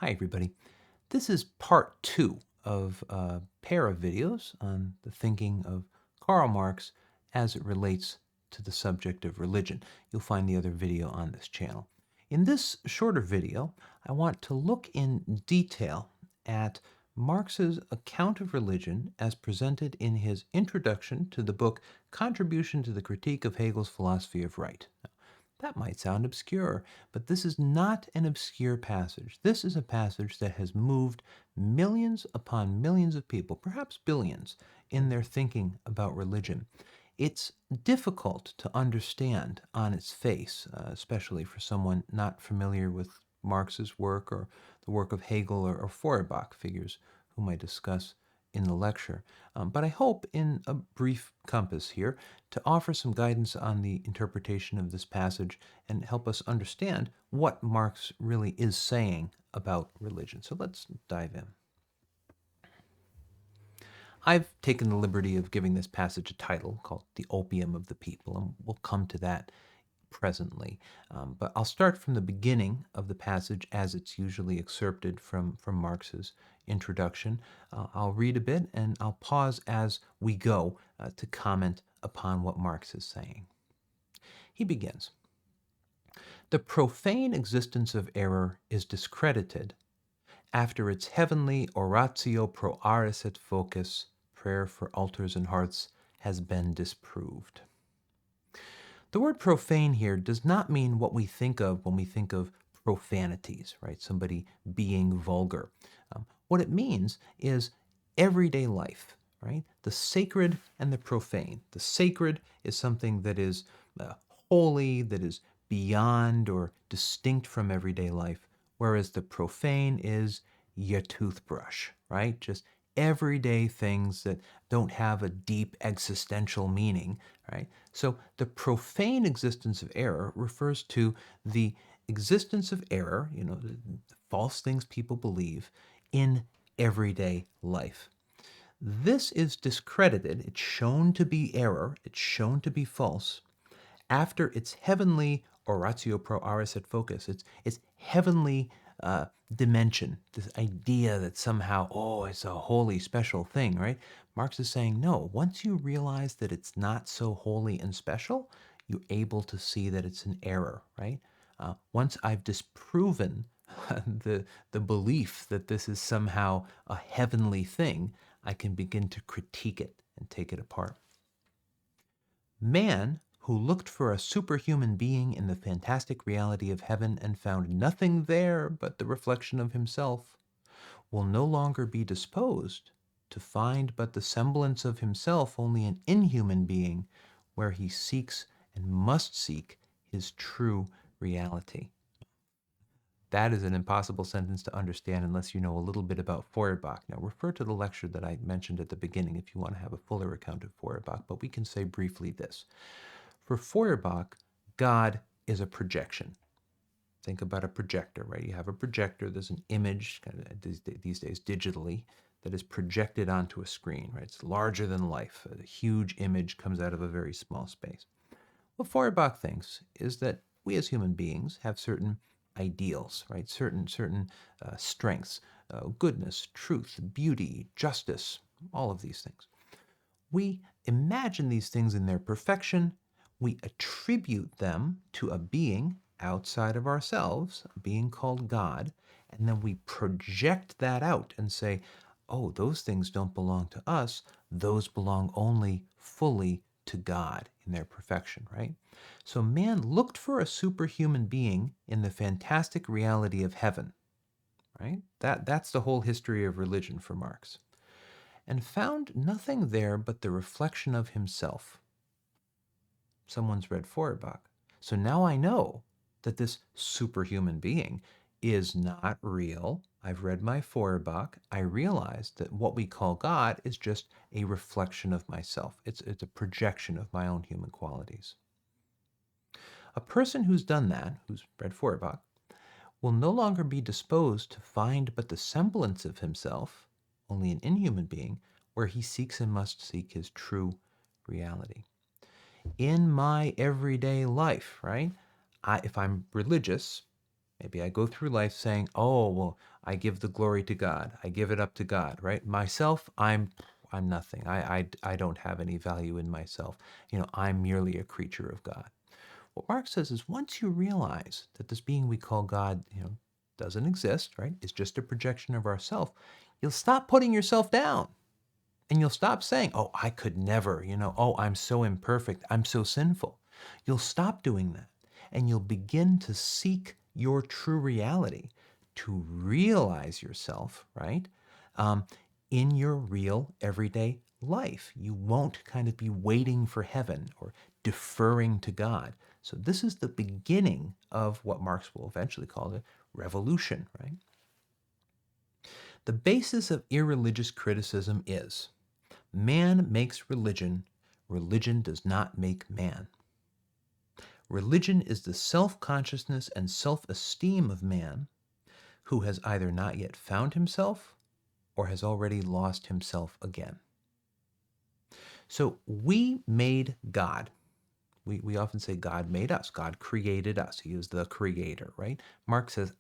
Hi, everybody. This is part two of a pair of videos on the thinking of Karl Marx as it relates to the subject of religion. You'll find the other video on this channel. In this shorter video, I want to look in detail at Marx's account of religion as presented in his introduction to the book Contribution to the Critique of Hegel's Philosophy of Right. That might sound obscure, but this is not an obscure passage. This is a passage that has moved millions upon millions of people, perhaps billions, in their thinking about religion. It's difficult to understand on its face, especially for someone not familiar with Marx's work or the work of Hegel or Feuerbach, figures whom I discuss in the lecture. But I hope, in a brief compass here, to offer some guidance on the interpretation of this passage and help us understand what Marx really is saying about religion. So let's dive in. I've taken the liberty of giving this passage a title called The Opium of the People, and we'll come to that presently. But I'll start from the beginning of the passage as it's usually excerpted from Marx's introduction. I'll read a bit and I'll pause as we go to comment upon what Marx is saying. He begins. The profane existence of error is discredited after its heavenly oratio pro aris et focus, prayer for altars and hearths, has been disproved. The word profane here does not mean what we think of when we think of profanities, right? Somebody being vulgar. What it means is everyday life, right? The sacred and the profane. The sacred is something that is holy, that is beyond or distinct from everyday life, whereas the profane is your toothbrush, right? Just everyday things that don't have a deep existential meaning, right? So the profane existence of error refers to the existence of error, the false things people believe in everyday life. This is discredited, it's shown to be error, it's shown to be false, after its heavenly oratio pro aris et focus, its heavenly dimension, this idea that somehow, oh, it's a holy, special thing, right? Marx is saying, no, once you realize that it's not so holy and special, you're able to see that it's an error, right? Once I've disproven the belief that this is somehow a heavenly thing, I can begin to critique it and take it apart. Man, who looked for a superhuman being in the fantastic reality of heaven and found nothing there but the reflection of himself, will no longer be disposed to find but the semblance of himself only an inhuman being, where he seeks and must seek his true reality. That is an impossible sentence to understand unless you know a little bit about Feuerbach. Now, refer to the lecture that I mentioned at the beginning if you want to have a fuller account of Feuerbach, but we can say briefly this. For Feuerbach, God is a projection. Think about a projector, right? You have a projector, there's an image, kind of these days digitally, that is projected onto a screen, right? It's larger than life. A huge image comes out of a very small space. What Feuerbach thinks is that we as human beings have certain ideals, right? Certain strengths, goodness, truth, beauty, justice, all of these things. We imagine these things in their perfection. We attribute them to a being outside of ourselves, a being called God, and then we project that out and say, oh, those things don't belong to us. Those belong only fully to God in their perfection, right? So man looked for a superhuman being in the fantastic reality of heaven, right? That's the whole history of religion for Marx, and found nothing there but the reflection of himself. Someone's read Feuerbach. So now I know that this superhuman being is not real. I've read my Feuerbach. I realize that what we call God is just a reflection of myself. It's a projection of my own human qualities. A person who's done that, who's read Feuerbach, will no longer be disposed to find but the semblance of himself, only an inhuman being, where he seeks and must seek his true reality. In my everyday life, right? If I'm religious, Maybe I go through life saying, oh, well, I give the glory to God. I give it up to God, right? Myself, I'm nothing. I don't have any value in myself. I'm merely a creature of God. What Marx says is once you realize that this being we call God, doesn't exist, right? It's just a projection of ourself, you'll stop putting yourself down. And you'll stop saying, oh, I could never, oh, I'm so imperfect, I'm so sinful. You'll stop doing that. And you'll begin to seek your true reality, to realize yourself, right? Um, in your real everyday life. You won't kind of be waiting for heaven or deferring to God. So this is the beginning of what Marx will eventually call the revolution, right? The basis of irreligious criticism is man makes religion, religion does not make man. Religion is the self-consciousness and self-esteem of man who has either not yet found himself or has already lost himself again. So we made God. We often say God made us. God created us. He is the creator, right? Marx says,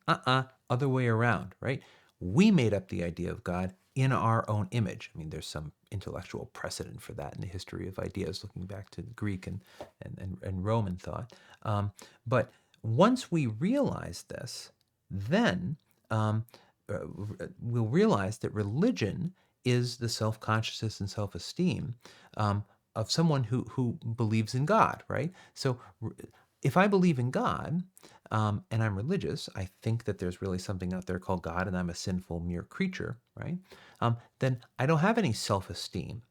other way around, right? We made up the idea of God in our own image. I mean, there's some intellectual precedent for that in the history of ideas, looking back to Greek and Roman thought. But once we realize this, then we'll realize that religion is the self-consciousness and self-esteem of someone who believes in God, right? So if I believe in God and I'm religious, I think that there's really something out there called God and I'm a sinful mere creature, right? Then I don't have any self-esteem.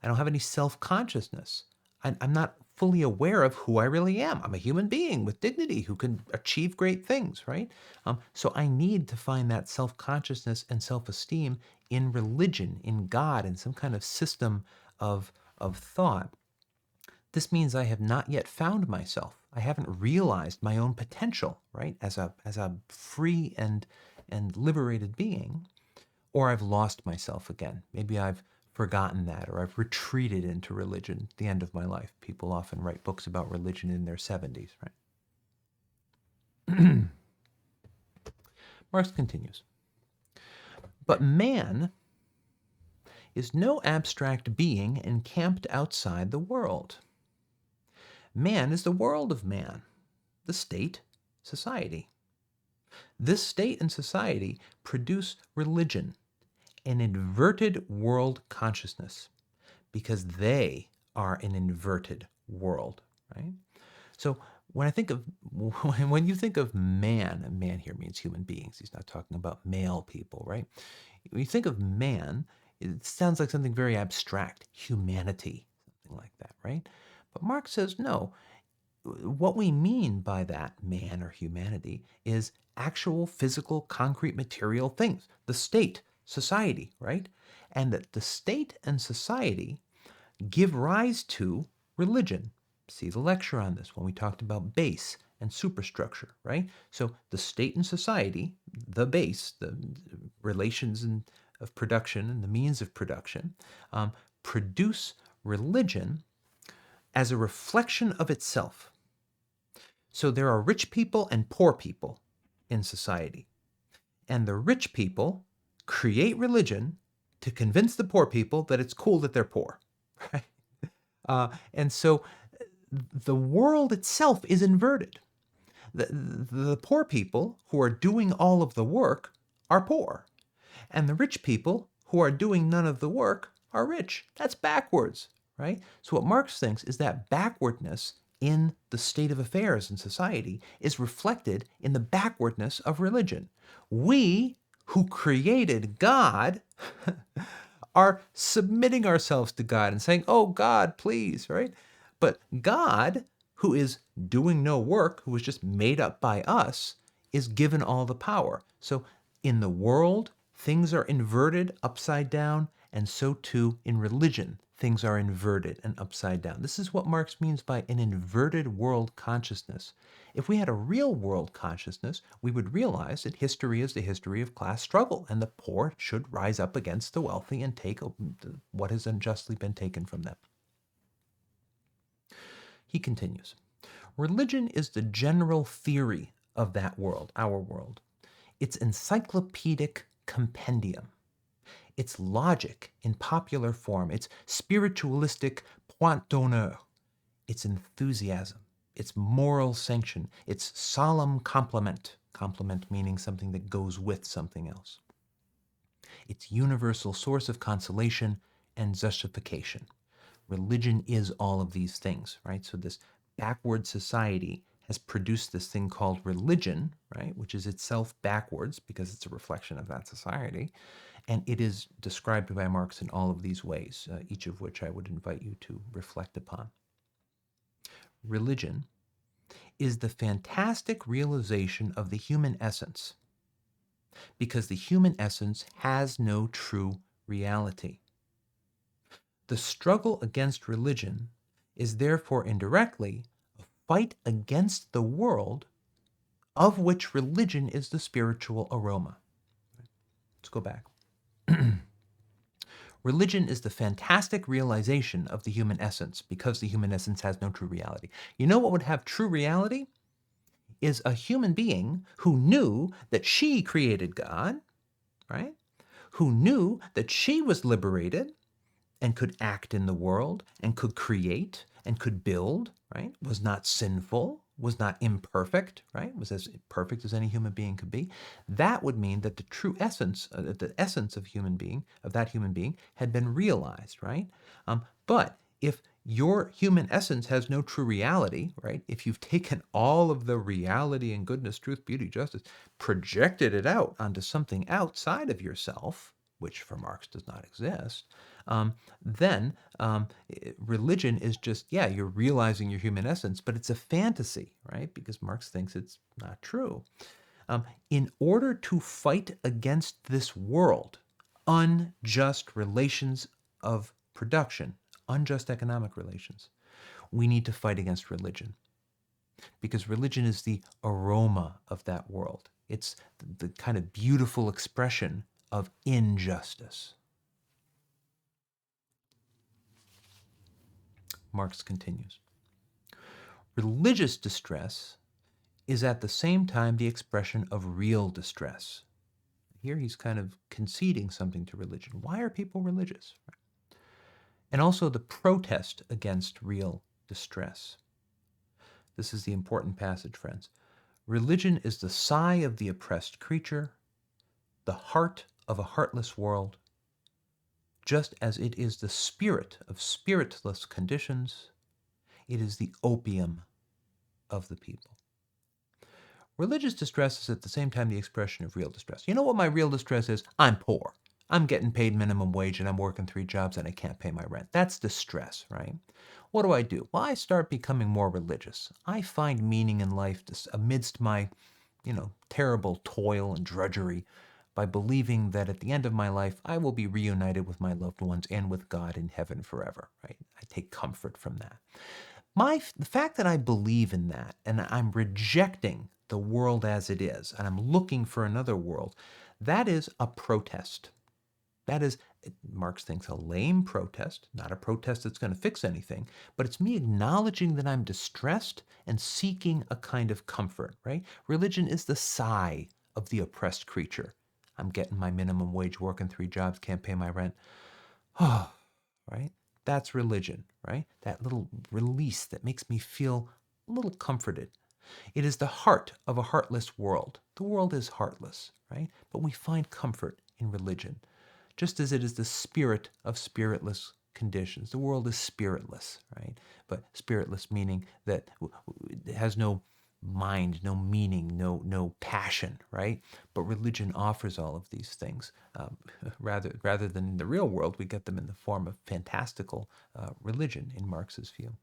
I don't have any self-consciousness. I'm not fully aware of who I really am. I'm a human being with dignity who can achieve great things, right? So I need to find that self-consciousness and self-esteem in religion, in God, in some kind of system of thought. This means I have not yet found myself. I haven't realized my own potential, right, as a free and liberated being, or I've lost myself again. Maybe I've forgotten that, or I've retreated into religion at the end of my life. People often write books about religion in their 70s, right? Marx continues. But man is no abstract being encamped outside the world. Man is the world of man, the state, society. This state and society produce religion, an inverted world consciousness, because they are an inverted world, right? So when you think of man, and man here means human beings, he's not talking about male people, right? When you think of man, it sounds like something very abstract, humanity, something like that, right? But Marx says, no, what we mean by that man or humanity is actual physical, concrete, material things, the state, society, right? And that the state and society give rise to religion. See the lecture on this when we talked about base and superstructure, right? So the state and society, the base, the relations of production and the means of production, produce religion as a reflection of itself. So there are rich people and poor people in society. And the rich people create religion to convince the poor people that it's cool that they're poor, right? And so the world itself is inverted. The poor people who are doing all of the work are poor. And the rich people who are doing none of the work are rich. That's backwards, right? So what Marx thinks is that backwardness in the state of affairs in society is reflected in the backwardness of religion. We, who created God, are submitting ourselves to God and saying, oh, God, please, right? But God, who is doing no work, who was just made up by us, is given all the power. So in the world, things are inverted, upside down, and so too in religion, things are inverted and upside down. This is what Marx means by an inverted world consciousness. If we had a real world consciousness, we would realize that history is the history of class struggle, and the poor should rise up against the wealthy and take what has unjustly been taken from them. He continues, religion is the general theory of that world, our world. Its encyclopedic compendium, its logic in popular form, its spiritualistic point d'honneur, its enthusiasm, its moral sanction, its solemn complement, complement meaning something that goes with something else, its universal source of consolation and justification. Religion is all of these things, right? So this backward society has produced this thing called religion, right, which is itself backwards because it's a reflection of that society. And it is described by Marx in all of these ways, each of which I would invite you to reflect upon. Religion is the fantastic realization of the human essence, because the human essence has no true reality. The struggle against religion is therefore indirectly a fight against the world of which religion is the spiritual aroma. Let's go back. Religion is the fantastic realization of the human essence because the human essence has no true reality. You know what would have true reality? Is a human being who knew that she created God, right? Who knew that she was liberated and could act in the world and could create and could build, right? Was not sinful, was not imperfect, right? Was as perfect as any human being could be. That would mean that the true essence, the essence of that human being, had been realized, right? But if your human essence has no true reality, right? If you've taken all of the reality and goodness, truth, beauty, justice, projected it out onto something outside of yourself, which for Marx does not exist, then religion is just, yeah, you're realizing your human essence, but it's a fantasy, right? Because Marx thinks it's not true. In order to fight against this world, unjust relations of production, unjust economic relations, we need to fight against religion. Because religion is the aroma of that world. It's the kind of beautiful expression of injustice. Marx continues. Religious distress is at the same time the expression of real distress. Here he's kind of conceding something to religion. Why are people religious? And also the protest against real distress. This is the important passage, friends. Religion is the sigh of the oppressed creature, the heart of a heartless world, just as it is the spirit of spiritless conditions. It is the opium of the people. Religious distress is at the same time the expression of real distress. You know what my real distress is? I'm poor. I'm getting paid minimum wage and I'm working 3 jobs and I can't pay my rent. That's distress, right? What do? Well, I start becoming more religious. I find meaning in life amidst my, terrible toil and drudgery by believing that at the end of my life, I will be reunited with my loved ones and with God in heaven forever, right? I take comfort from that. The fact that I believe in that and I'm rejecting the world as it is and I'm looking for another world, that is a protest. That is, Marx thinks, a lame protest, not a protest that's going to fix anything, but it's me acknowledging that I'm distressed and seeking a kind of comfort, right? Religion is the sigh of the oppressed creature. I'm getting my minimum wage, working 3 jobs, can't pay my rent. Oh, right? That's religion, right? That little release that makes me feel a little comforted. It is the heart of a heartless world. The world is heartless, right? But we find comfort in religion, just as it is the spirit of spiritless conditions. The world is spiritless, right? But spiritless meaning that it has no mind, no meaning, no passion, right? But religion offers all of these things. Rather than in the real world, we get them in the form of fantastical religion, in Marx's view.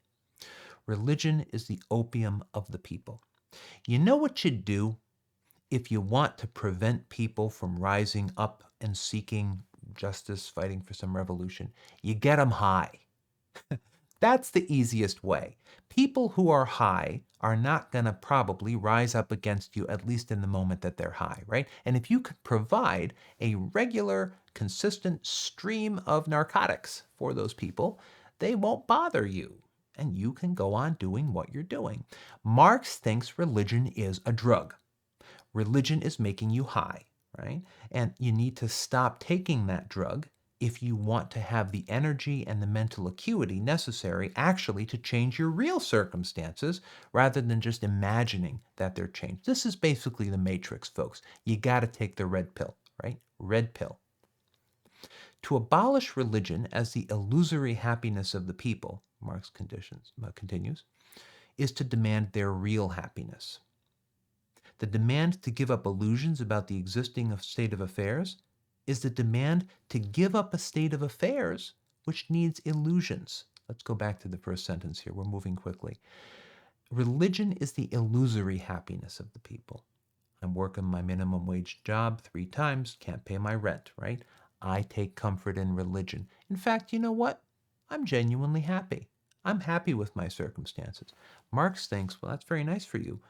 Religion is the opium of the people. You know what you do if you want to prevent people from rising up and seeking justice, fighting for some revolution? You get them high. That's the easiest way. People who are high are not going to probably rise up against you, at least in the moment that they're high, right? And if you could provide a regular, consistent stream of narcotics for those people, they won't bother you. And you can go on doing what you're doing. Marx thinks religion is a drug. Religion is making you high, right? And you need to stop taking that drug if you want to have the energy and the mental acuity necessary actually to change your real circumstances rather than just imagining that they're changed. This is basically the matrix, folks. You got to take the red pill, right? Red pill. To abolish religion as the illusory happiness of the people, Marx continues, is to demand their real happiness. The demand to give up illusions about the existing state of affairs is the demand to give up a state of affairs which needs illusions. Let's go back to the first sentence here. We're moving quickly. Religion is the illusory happiness of the people. I'm working my minimum wage job 3 times, can't pay my rent, right? I take comfort in religion. In fact, you know what? I'm genuinely happy. I'm happy with my circumstances. Marx thinks, well, that's very nice for you,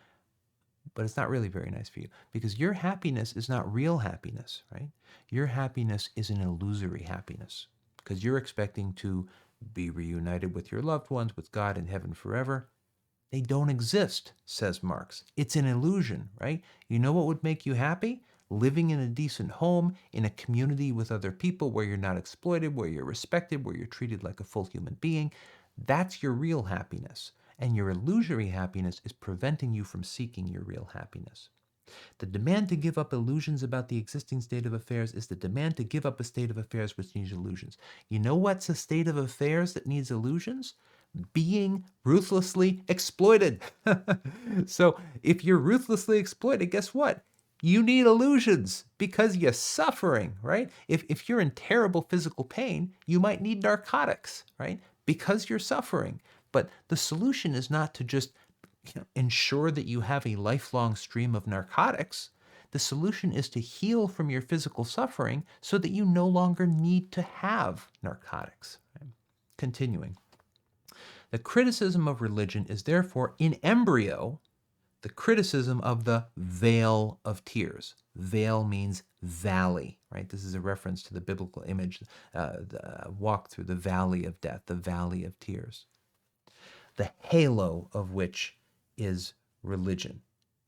but it's not really very nice for you because your happiness is not real happiness, right? Your happiness is an illusory happiness because you're expecting to be reunited with your loved ones, with God in heaven forever. They don't exist, says Marx. It's an illusion, right? You know what would make you happy? Living in a decent home, in a community with other people where you're not exploited, where you're respected, where you're treated like a full human being. That's your real happiness. And your illusory happiness is preventing you from seeking your real happiness. The demand to give up illusions about the existing state of affairs is the demand to give up a state of affairs which needs illusions. You know what's a state of affairs that needs illusions? Being ruthlessly exploited. So if you're ruthlessly exploited, guess what? You need illusions because you're suffering, right? If you're in terrible physical pain, you might need narcotics, right? Because you're suffering. But the solution is not to just ensure that you have a lifelong stream of narcotics. The solution is to heal from your physical suffering so that you no longer need to have narcotics. Right? Continuing. The criticism of religion is therefore in embryo the criticism of the vale of tears. Vale means valley, right? This is a reference to the biblical image, the walk through the valley of death, the valley of tears. The halo of which is religion.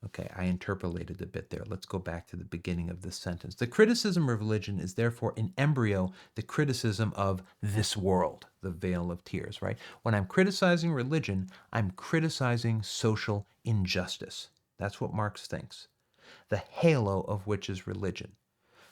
Okay, I interpolated a bit there. Let's go back to the beginning of this sentence. The criticism of religion is therefore in embryo the criticism of this world, the vale of tears, right? When I'm criticizing religion, I'm criticizing social injustice. That's what Marx thinks. The halo of which is religion.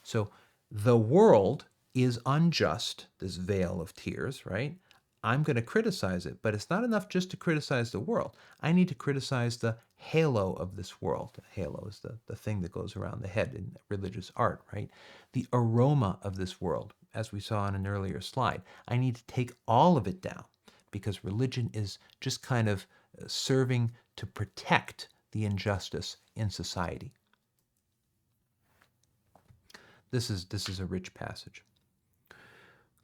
So the world is unjust, this vale of tears, right? I'm going to criticize it, but it's not enough just to criticize the world. I need to criticize the halo of this world. The halo is the thing that goes around the head in religious art, right? The aroma of this world, as we saw in an earlier slide. I need to take all of it down because religion is just kind of serving to protect the injustice in society. This is a rich passage.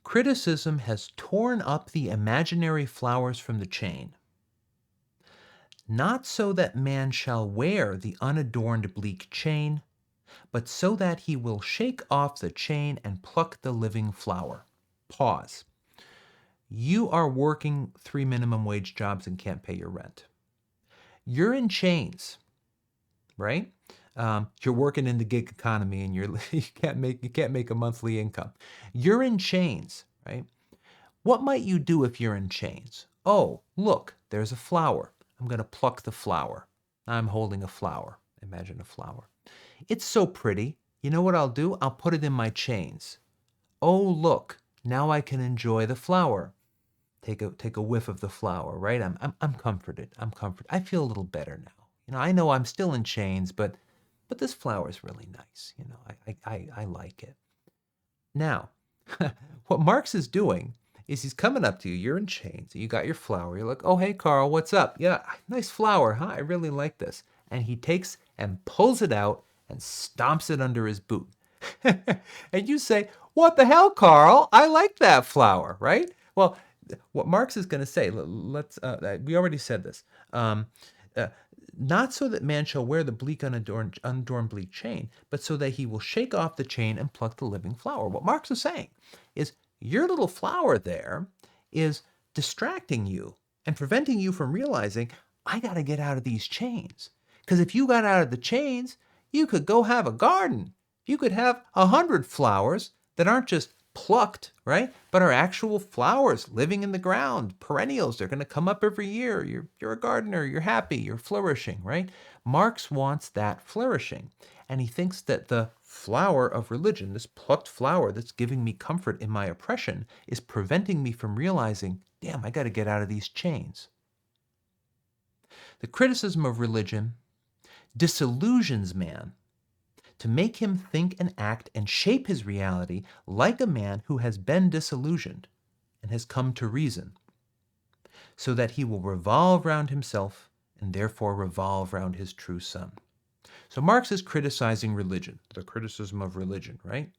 Criticism has torn up the imaginary flowers from the chain, not so that man shall wear the unadorned bleak chain, but so that he will shake off the chain and pluck the living flower. Pause. You are working 3 minimum wage jobs and can't pay your rent. You're in chains, right? You're working in the gig economy and you can't make a monthly income. You're in chains, right? What might you do if you're in chains? Oh, look, there's a flower. I'm going to pluck the flower. I'm holding a flower. Imagine a flower. It's so pretty. You know what I'll do? I'll put it in my chains. Oh, look, now I can enjoy the flower. Take a whiff of the flower, right? I'm comforted. I'm comforted. I feel a little better now. You know, I know I'm still in chains, but this flower is really nice. You know, I like it. Now, what Marx is doing is he's coming up to you. You're in chains. You got your flower. You're like, oh, hey, Karl, what's up? Yeah, nice flower, huh? I really like this. And he takes and pulls it out and stomps it under his boot. And you say, what the hell, Karl? I like that flower, right? Well, what Marx is going to say, we already said this. Not so that man shall wear the bleak unadorned bleak chain, but so that he will shake off the chain and pluck the living flower. What Marx is saying is your little flower there is distracting you and preventing you from realizing, I got to get out of these chains. Because if you got out of the chains, you could go have a garden. You could have 100 flowers that aren't just plucked, right? But are actual flowers living in the ground, perennials. They're going to come up every year. You're a gardener. You're happy. You're flourishing, right? Marx wants that flourishing. And he thinks that the flower of religion, this plucked flower that's giving me comfort in my oppression, is preventing me from realizing, damn, I got to get out of these chains. The criticism of religion disillusions man to make him think and act and shape his reality like a man who has been disillusioned and has come to reason, so that he will revolve round himself and therefore revolve round his true sun. So Marx is criticizing religion, the criticism of religion, right?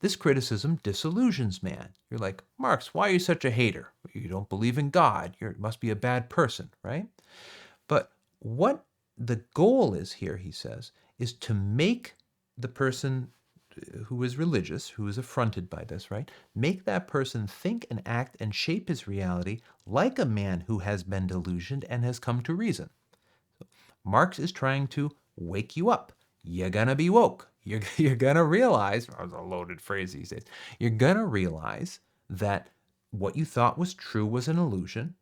This criticism disillusions man. You're like, Marx, why are you such a hater? You don't believe in God. You must be a bad person, right? But what the goal is here, he says, is to make the person who is religious, who is affronted by this, right? Make that person think and act and shape his reality like a man who has been delusioned and has come to reason. Marx is trying to wake you up. You're gonna be woke. You're gonna realize, or a loaded phrase these days, you're gonna realize that what you thought was true was an illusion,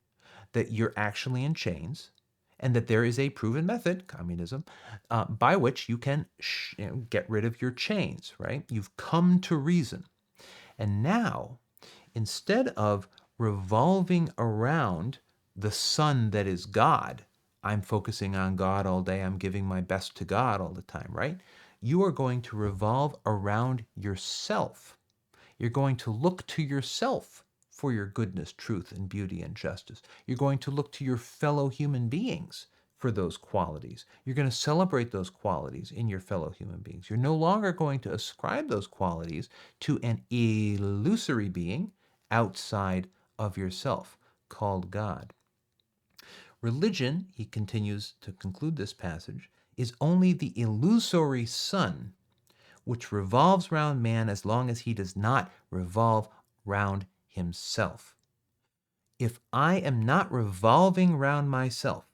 that you're actually in chains, and that there is a proven method, communism, by which you can get rid of your chains, right? You've come to reason. And now, instead of revolving around the sun that is God, I'm focusing on God all day, I'm giving my best to God all the time, right? You are going to revolve around yourself. You're going to look to yourself for your goodness, truth, and beauty and justice. You're going to look to your fellow human beings for those qualities. You're going to celebrate those qualities in your fellow human beings. You're no longer going to ascribe those qualities to an illusory being outside of yourself called God. Religion, he continues to conclude this passage, is only the illusory sun which revolves round man as long as he does not revolve round himself. If I am not revolving round myself,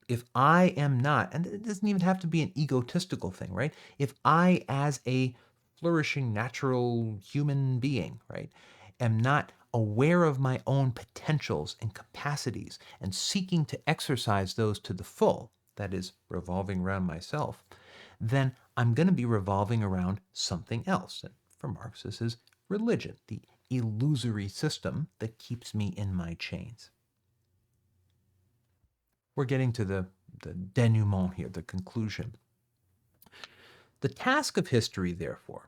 if I am not, and it doesn't even have to be an egotistical thing, right? If I, as a flourishing natural human being, right, am not aware of my own potentials and capacities and seeking to exercise those to the full, that is, revolving around myself, then I'm going to be revolving around something else. And for Marx, this is religion, the illusory system that keeps me in my chains. We're getting to the denouement here, the conclusion. The task of history, therefore,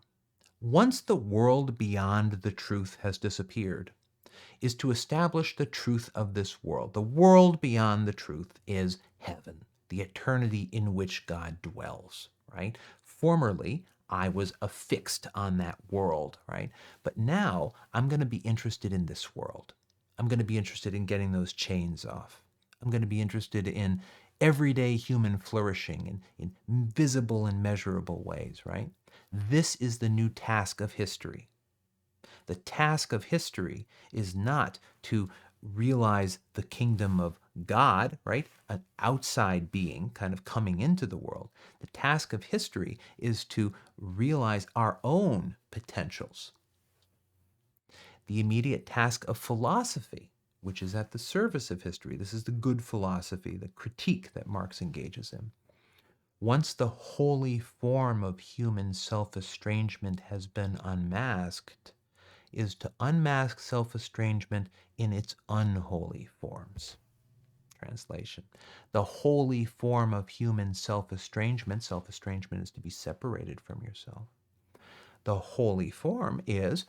once the world beyond the truth has disappeared, is to establish the truth of this world. The world beyond the truth is heaven, the eternity in which God dwells, right? Formerly, I was affixed on that world, right? But now I'm going to be interested in this world. I'm going to be interested in getting those chains off. I'm going to be interested in everyday human flourishing in visible and measurable ways, right? This is the new task of history. The task of history is not to realize the kingdom of God, right? An outside being kind of coming into the world. The task of history is to realize our own potentials. The immediate task of philosophy, which is at the service of history, this is the good philosophy, the critique that Marx engages in. Once the holy form of human self-estrangement has been unmasked, is to unmask self-estrangement in its unholy forms. Translation. The holy form of human self-estrangement is to be separated from yourself. The holy form is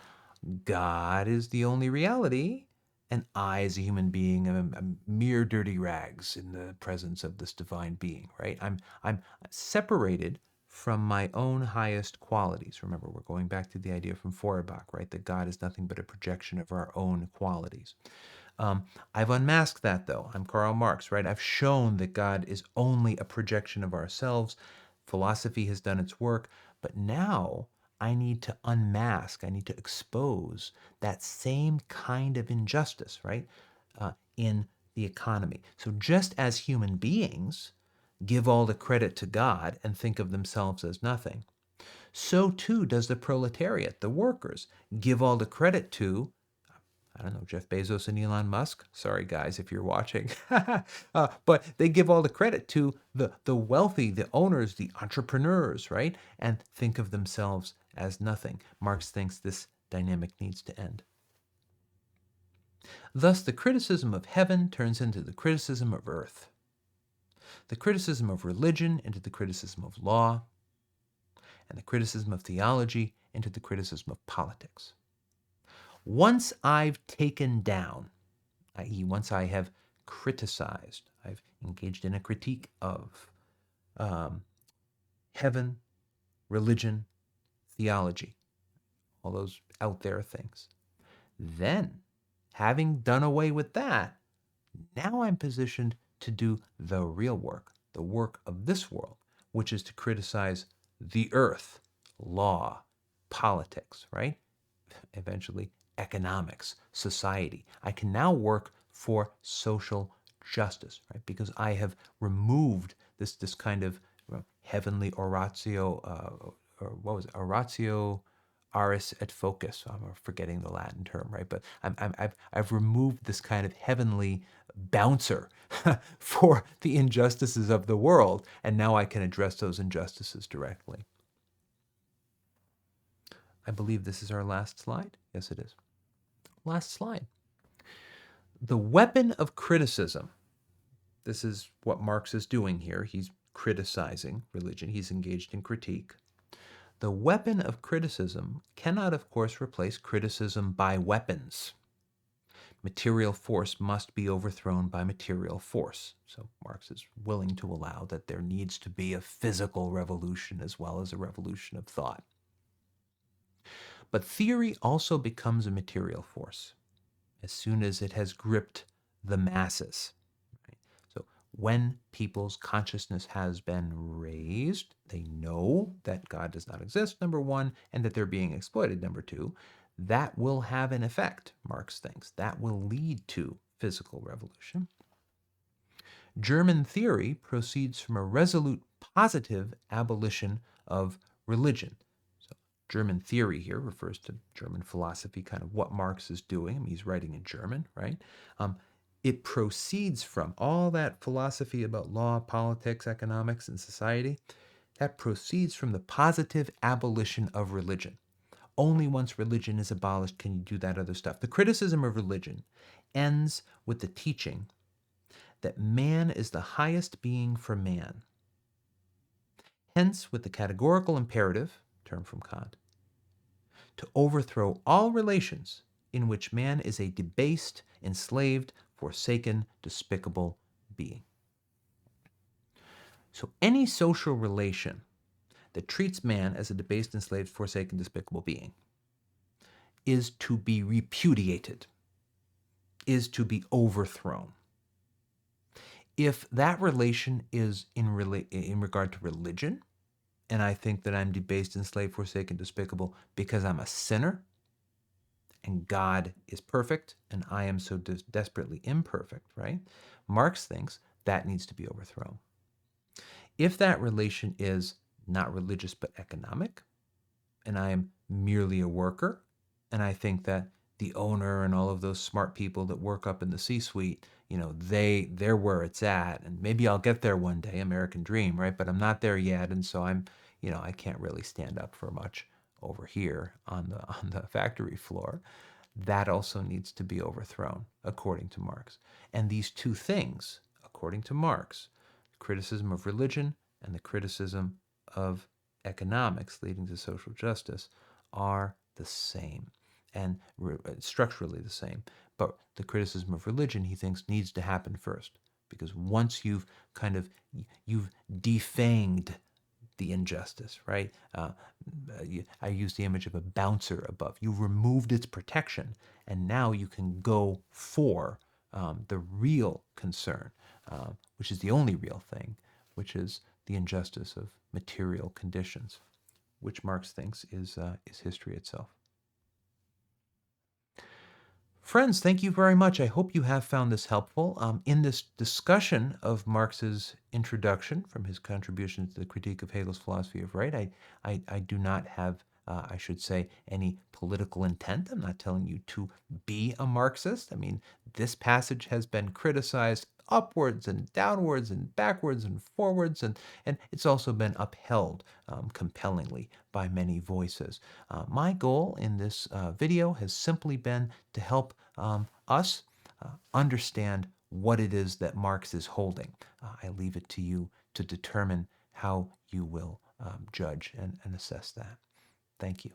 God is the only reality, and I, as a human being, am a mere dirty rags in the presence of this divine being, right? I'm separated from my own highest qualities. Remember, we're going back to the idea from Feuerbach, right? That God is nothing but a projection of our own qualities. I've unmasked that, though. I'm Karl Marx, right? I've shown that God is only a projection of ourselves. Philosophy has done its work, but now I need to unmask, I need to expose that same kind of injustice, right, in the economy. So just as human beings, give all the credit to God and think of themselves as nothing, so too does the proletariat, the workers, give all the credit to, I don't know, Jeff Bezos and Elon Musk. Sorry, guys, if you're watching. But they give all the credit to the wealthy, the owners, the entrepreneurs, right? And think of themselves as nothing. Marx thinks this dynamic needs to end. Thus, the criticism of heaven turns into the criticism of earth, the criticism of religion into the criticism of law, and the criticism of theology into the criticism of politics. Once I've taken down, i.e., once I have criticized, I've engaged in a critique of heaven, religion, theology, all those out there things, then, having done away with that, now I'm positioned to do the real work, the work of this world, which is to criticize the earth, law, politics, right? Eventually, economics, society. I can now work for social justice, right? Because I have removed this kind of heavenly oratio, or what was it? Oratio aris et focus. I'm forgetting the Latin term, right? But I've removed this kind of heavenly bouncer for the injustices of the world, and now I can address those injustices directly. I believe this is our last slide. Yes, it is. Last slide. The weapon of criticism. This is what Marx is doing here. He's criticizing religion. He's engaged in critique. The weapon of criticism cannot, of course, replace criticism by weapons. Material force must be overthrown by material force. So Marx is willing to allow that there needs to be a physical revolution as well as a revolution of thought. But theory also becomes a material force as soon as it has gripped the masses. Right? So when people's consciousness has been raised, they know that God does not exist, number one, and that they're being exploited, number two. That will have an effect, Marx thinks. That will lead to physical revolution. German theory proceeds from a resolute positive abolition of religion. So German theory here refers to German philosophy, kind of what Marx is doing. I mean, he's writing in German, right? It proceeds from all that philosophy about law, politics, economics, and society. That proceeds from the positive abolition of religion. Only once religion is abolished can you do that other stuff. The criticism of religion ends with the teaching that man is the highest being for man. Hence, with the categorical imperative, term from Kant, to overthrow all relations in which man is a debased, enslaved, forsaken, despicable being. So any social relation that treats man as a debased, enslaved, forsaken, despicable being is to be repudiated, is to be overthrown. If that relation is in regard to religion, and I think that I'm debased, enslaved, forsaken, despicable because I'm a sinner, and God is perfect, and I am so desperately imperfect, right? Marx thinks that needs to be overthrown. If that relation is not religious but economic, and I am merely a worker, and I think that the owner and all of those smart people that work up in the C-suite, they're where it's at, and maybe I'll get there one day, American dream, right? But I'm not there yet, and so I can't really stand up for much over here on the factory floor. That also needs to be overthrown, according to Marx. And these two things, according to Marx, criticism of religion and the criticism of economics leading to social justice, are the same and structurally the same. But the criticism of religion, he thinks, needs to happen first, because once you've defanged the injustice, right? I use the image of a bouncer above. You removed its protection, and now you can go for the real concern, which is the only real thing, which is the injustice of material conditions, which Marx thinks is history itself. Friends, thank you very much. I hope you have found this helpful. In this discussion of Marx's introduction from his contributions to the critique of Hegel's philosophy of right, I do not have, I should say, any political intent. I'm not telling you to be a Marxist. I mean, this passage has been criticized upwards and downwards and backwards and forwards, and it's also been upheld compellingly by many voices. My goal in this video has simply been to help us understand what it is that Marx is holding. I leave it to you to determine how you will judge and assess that. Thank you.